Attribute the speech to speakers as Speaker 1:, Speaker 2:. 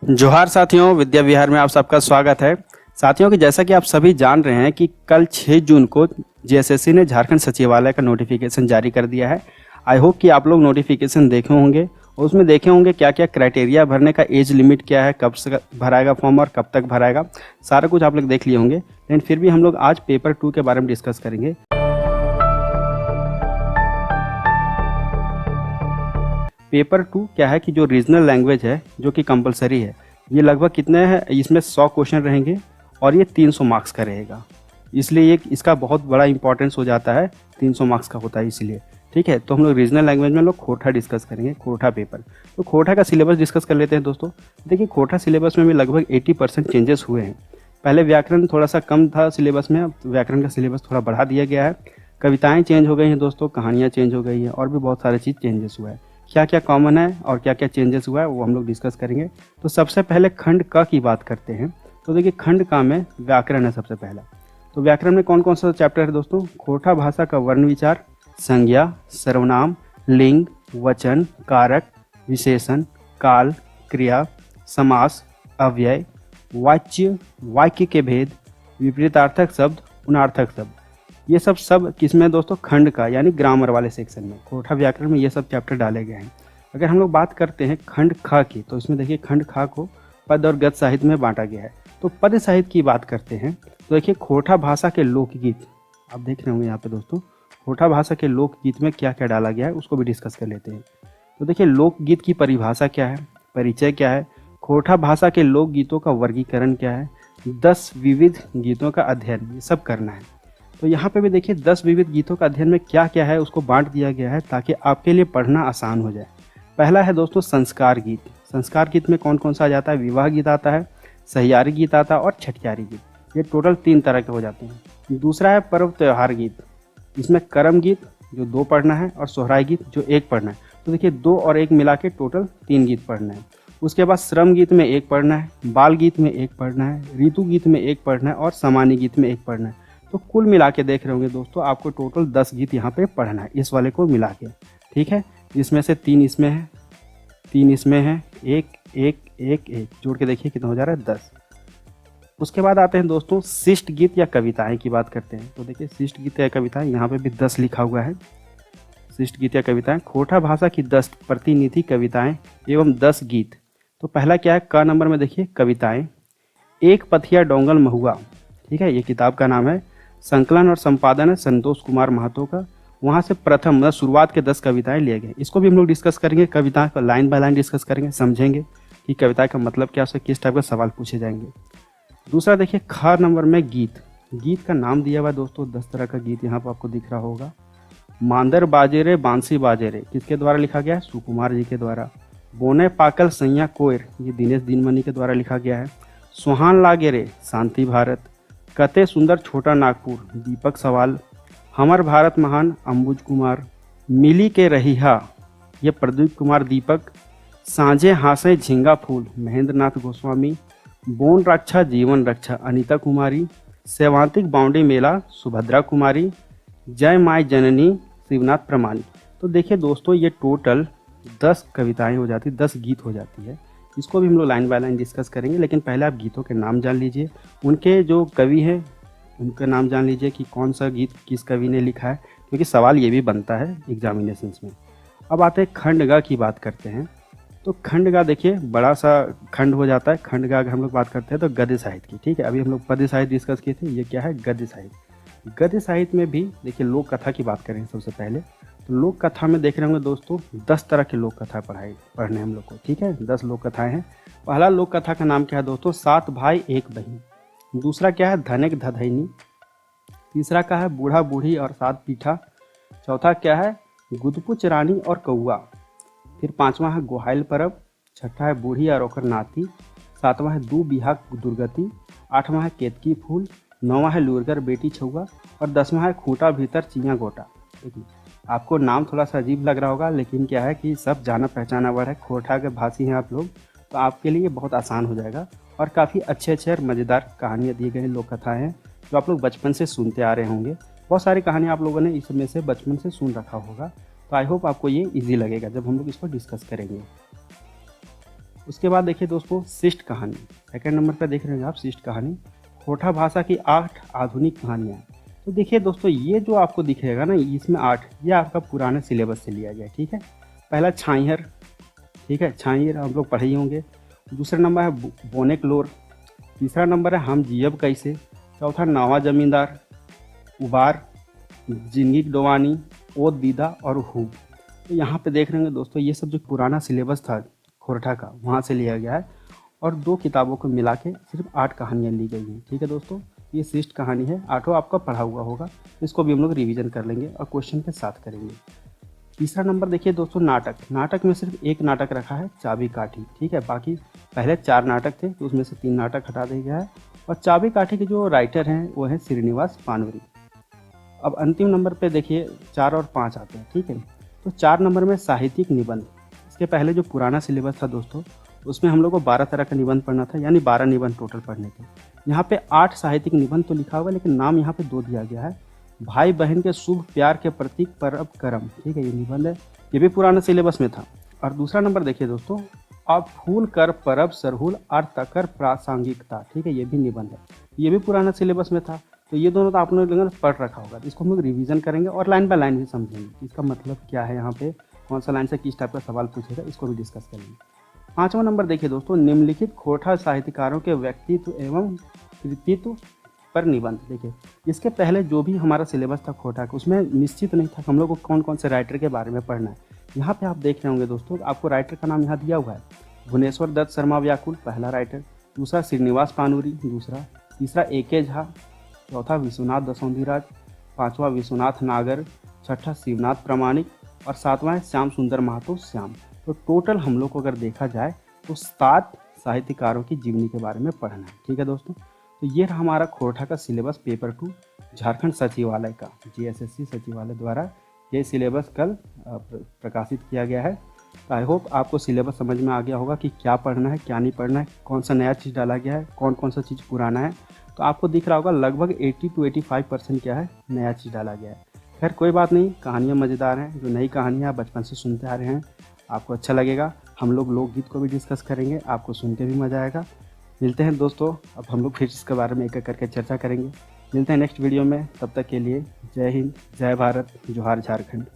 Speaker 1: जोहार साथियों, विद्या विहार में आप सबका स्वागत है। साथियों कि जैसा कि आप सभी जान रहे हैं कि कल 6 जून को जेएसएससी ने झारखंड सचिवालय का नोटिफिकेशन जारी कर दिया है। आई होप कि आप लोग नोटिफिकेशन देखे होंगे और उसमें देखे होंगे क्या क्या क्राइटेरिया भरने का, एज लिमिट क्या है, कब से भराएगा फॉर्म और कब तक भराएगा, सारा कुछ आप लोग देख लिए होंगे। लेकिन फिर भी हम लोग आज पेपर 2 के बारे में डिस्कस करेंगे। पेपर 2 क्या है कि जो रीजनल लैंग्वेज है जो कि कंपलसरी है, ये लगभग कितने हैं, इसमें 100 क्वेश्चन रहेंगे और ये 300 मार्क्स का रहेगा। इसलिए ये इसका बहुत बड़ा इंपॉर्टेंस हो जाता है, 300 मार्क्स का होता है इसलिए। ठीक है, तो हम लोग रीजनल लैंग्वेज में लोग खोटा डिस्कस करेंगे, खोटा पेपर। तो खोटा का सिलेबस डिस्कस कर लेते हैं दोस्तों। देखिए, खोटा सिलेबस में भी लगभग 80% चेंजेस हुए हैं। पहले व्याकरण थोड़ा सा कम था सिलेबस में, अब व्याकरण का सिलेबस थोड़ा बढ़ा दिया गया है। कविताएं चेंज हो गई हैं दोस्तों, कहानियाँ चेंज हो गई हैं और भी बहुत सारी चीज़ चेंजेस हुआ है। क्या क्या कॉमन है और क्या क्या चेंजेस हुआ है वो हम लोग डिस्कस करेंगे। तो सबसे पहले खंड क की बात करते हैं। तो देखिए, खंड क में व्याकरण है सबसे पहला। तो व्याकरण में कौन कौन सा चैप्टर है दोस्तों? खोटा भाषा का वर्ण विचार, संज्ञा, सर्वनाम, लिंग, वचन, कारक, विशेषण, काल, क्रिया, समास, अव्यय, वाच्य, वाक्य के भेद, विपरीतार्थक शब्द, उनार्थक शब्द, ये सब किसमें दोस्तों? खंड का यानी ग्रामर वाले सेक्शन में, खोटा व्याकरण में ये सब चैप्टर डाले गए हैं। अगर हम लोग बात करते हैं खंड ख की, तो इसमें देखिए खंड ख को पद और गद्य साहित्य में बांटा गया है। तो पद साहित्य की बात करते हैं तो देखिए, खोटा भाषा के लोकगीत, आप देख रहे होंगे यहाँ पे दोस्तों, खोटा भाषा के लोकगीत में क्या क्या डाला गया है उसको भी डिस्कस कर लेते हैं। तो देखिए, लोकगीत की परिभाषा क्या है, परिचय क्या है, खोटा भाषा के लोकगीतों का वर्गीकरण क्या है, 10 विविध गीतों का अध्ययन, ये सब करना है। तो यहाँ पे भी देखिए 10 विविध गीतों का अध्ययन में क्या क्या है उसको बांट दिया गया है ताकि आपके लिए पढ़ना आसान हो जाए। पहला है दोस्तों संस्कार गीत। संस्कार गीत में कौन कौन सा आ जाता है? विवाह गीत आता है, सहियारी गीत आता है और छठियारी गीत। ये टोटल 3 तरह के हो जाते हैं। दूसरा है पर्व त्योहार गीत। इसमें करम गीत जो 2 पढ़ना है और सोहराई गीत जो 1 पढ़ना है। तो देखिए 2 और 1 मिला के टोटल 3 गीत पढ़ना है। उसके बाद श्रम गीत में 1 पढ़ना है, बाल गीत में 1 पढ़ना है, ऋतु गीत में 1 पढ़ना है और सामान्य गीत में 1 पढ़ना है। तो कुल मिला के देख रहे होंगे दोस्तों, आपको टोटल 10 गीत यहाँ पे पढ़ना है इस वाले को मिला के। ठीक है, इसमें से 3 इसमें है, 3 इसमें है, 1 1 1 1 जोड़ के देखिए कितना हो जा रहा है, 10। उसके बाद आते हैं दोस्तों शिष्ट गीत या कविताएं की बात करते हैं। तो देखिए शिष्ट गीत या कविताएं, यहाँ पे भी 10 लिखा हुआ है। शिष्ट गीत या कविताएं, खोटा भाषा की 10 प्रतिनिधि कविताएं एवं 10 गीत। तो पहला क्या है? क नंबर में देखिए कविताएं, एक पथिया डोंगल महुआ। ठीक है, ये किताब का नाम है। संकलन और संपादन है संतोष कुमार महतो का। वहाँ से प्रथम मतलब शुरुआत के 10 कविताएं लिए गए। इसको भी हम लोग डिस्कस करेंगे, कविता को लाइन बाय लाइन डिस्कस करेंगे, समझेंगे कि कविता का मतलब क्या है, किस टाइप का सवाल पूछे जाएंगे। दूसरा देखिए ख नंबर में गीत। गीत का नाम दिया हुआ है दोस्तों, 10 तरह का गीत यहाँ पर आपको दिख रहा होगा। मांदर बाजे रे बांसी बाजे रे किसके द्वारा लिखा गया है? सुकुमार जी के द्वारा। बोने पाकल सैया कोयर, ये दिनेश दिनमणि के द्वारा लिखा गया है। सुहान लागे रे शांति भारत, कते सुंदर छोटा नागपुर दीपक सवाल, हमर भारत महान अंबुज कुमार, मिली के रहीहा ये प्रदीप कुमार दीपक, साँझे हासे झिंगा फूल महेंद्र नाथ गोस्वामी, बोन रक्षा जीवन रक्षा अनीता कुमारी, सेवांतिक बाउंडी मेला सुभद्रा कुमारी, जय माय जननी शिवनाथ प्रमाणी। तो देखिए दोस्तों, ये टोटल 10 कविताएं हो जाती, 10 गीत हो जाती है। इसको भी हम लोग लाइन बाय लाइन डिस्कस करेंगे, लेकिन पहले आप गीतों के नाम जान लीजिए, उनके जो कवि हैं उनका नाम जान लीजिए कि कौन सा गीत किस कवि ने लिखा है, क्योंकि सवाल ये भी बनता है एग्जामिनेशंस में। अब आते हैं खंडगा की बात करते हैं। तो खंडगा देखिए बड़ा सा खंड हो जाता है। खंडगा अगर हम लोग बात करते हैं तो गद्य साहित्य की। ठीक है, अभी हम लोग पद्य साहित्य डिस्कस किए थे, ये क्या है? गद्य साहित्य। गद्य साहित्य में भी देखिए लोक कथा की बात करें सबसे पहले। तो लोक कथा में देख रहे होंगे दोस्तों 10 तरह की लोक कथा पढ़ने हम लोग को। ठीक है, 10 लोक कथाएं हैं। पहला लोक कथा का नाम क्या है दोस्तों? 7 भाई 1 बहन। दूसरा क्या है? धनिक धधैनी। तीसरा क्या है? बूढ़ा बूढ़ी और 7 पीठा। चौथा क्या है? गुदपुच रानी और कौआ। फिर 5वां है गोहाइल परब। छठा है बूढ़ी और ओकर नाती। 7वां है दू बिहा दुर्गति। 8वां है केतकी फूल। 9वां है लुरगर बेटी छुआ और 10वां है खूंटा भीतर चिया गोटा। देखिए आपको नाम थोड़ा सा अजीब लग रहा होगा, लेकिन क्या है कि सब जाना पहचाना वर्ड है, खोटा के भाषी हैं आप लोग, तो आपके लिए बहुत आसान हो जाएगा। और काफ़ी अच्छे और मज़ेदार कहानियाँ दी गई लोक कथाएँ हैं जो आप लोग बचपन से सुनते आ रहे होंगे। बहुत सारी कहानियाँ आप लोगों ने इसमें से बचपन से सुन रखा होगा। तो आई होप आपको ये इजी लगेगा जब हम लोग इसको डिस्कस करेंगे। उसके बाद देखिए दोस्तों शिष्ट कहानी, सेकंड नंबर पर देख रहे हैं आप शिष्ट कहानी। खोटा भाषा की 8 आधुनिक कहानियाँ। तो देखिए दोस्तों ये जो आपको दिखेगा ना इसमें 8, ये आपका पुराने सिलेबस से लिया गया, ठीक है। पहला छाइहर, ठीक है, छाइहर हम लोग पढ़े ही होंगे। दूसरा नंबर है बोनेकलोर। तीसरा नंबर है हम जियब कैसे। चौथा नावा जमींदार, उबार, जिंदगी डोवानी, ओ दीदा और हु। तो यहाँ पे देख रहे होंगे दोस्तों ये सब जो पुराना सिलेबस था खोरठा का वहाँ से लिया गया है और 2 किताबों को मिला के सिर्फ 8 कहानियाँ ली गई हैं, ठीक है दोस्तों। ये शिष्ट कहानी है, 8 आपका पढ़ा हुआ होगा, इसको भी हम लोग रिवीजन कर लेंगे और क्वेश्चन के साथ करेंगे। तीसरा नंबर देखिए दोस्तों नाटक। नाटक में सिर्फ एक नाटक रखा है चाबी काठी, ठीक है। बाकी पहले 4 नाटक थे तो उसमें से 3 नाटक हटा दिया गया है और चाबी काठी के जो राइटर हैं वो है श्रीनिवास पानवरी। अब अंतिम नंबर पे देखिए 4 और 5 आते हैं, ठीक है। तो 4 नंबर में साहित्यिक निबंध। इसके पहले जो पुराना सिलेबस था दोस्तों उसमें हम लोग को 12 तरह का निबंध पढ़ना था, यानी 12 निबंध टोटल पढ़ने थे। यहाँ पे 8 साहित्यिक निबंध तो लिखा हुआ है लेकिन नाम यहाँ पे 2 दिया गया है। भाई बहन के शुभ प्यार के प्रतीक परब करम, ठीक है, ये निबंध है, ये भी पुराने सिलेबस में था। और दूसरा नंबर देखिए दोस्तों अब फूल कर परब सरहुल और तकर प्रासंगिकता, ठीक है, ये भी निबंध है, ये भी पुराना सिलेबस में था। तो ये दोनों तो आप लोगों ने पढ़ रखा होगा, तो इसको हम लोग रिवीजन करेंगे और लाइन बाय लाइन भी समझेंगे इसका मतलब क्या है, यहाँ पे कौन सा लाइन से किस टाइप का सवाल पूछेगा, इसको भी डिस्कस करेंगे। 5वां नंबर देखिए दोस्तों निम्नलिखित खोरठा साहित्यकारों के व्यक्तित्व एवं कृतित्व पर निबंध। देखिए इसके पहले जो भी हमारा सिलेबस था खोरठा का उसमें निश्चित नहीं था हम लोग को कौन कौन से राइटर के बारे में पढ़ना है। यहाँ पे आप देख रहे होंगे दोस्तों आपको राइटर का नाम यहाँ दिया हुआ है, भुवनेश्वर दत्त शर्मा व्याकुल पहला राइटर, दूसरा श्रीनिवास पानवरी दूसरा, तीसरा ए.के. झा, चौथा विश्वनाथ दसौंधीराज, 5वां विश्वनाथ नागर, 6ठा शिवनाथ प्रामाणिक और 7वां है श्याम सुंदर महतो श्याम। तो टोटल हम लोग को अगर देखा जाए तो 7 साहित्यकारों की जीवनी के बारे में पढ़ना है, ठीक है दोस्तों। तो ये रहा हमारा खोरठा का सिलेबस पेपर 2 झारखंड सचिवालय का, जीएसएससी सचिवालय द्वारा ये सिलेबस कल प्रकाशित किया गया है। तो आई होप आपको सिलेबस समझ में आ गया होगा कि क्या पढ़ना है क्या नहीं पढ़ना है, कौन सा नया चीज़ डाला गया है, कौन कौन सा चीज़ पुराना है। तो आपको दिख रहा होगा लगभग 80 to 85% क्या है नया चीज़ डाला गया है। खैर कोई बात नहीं, कहानियाँ मज़ेदार हैं, जो नई कहानियाँ बचपन से सुनते आ रहे हैं आपको अच्छा लगेगा। हम लोग लोकगीत को भी डिस्कस करेंगे, आपको सुन के भी मज़ा आएगा। मिलते हैं दोस्तों, अब हम लोग फिर इसके बारे में एक एक करके चर्चा करेंगे। मिलते हैं नेक्स्ट वीडियो में, तब तक के लिए जय हिंद, जय भारत, जोहार झारखंड।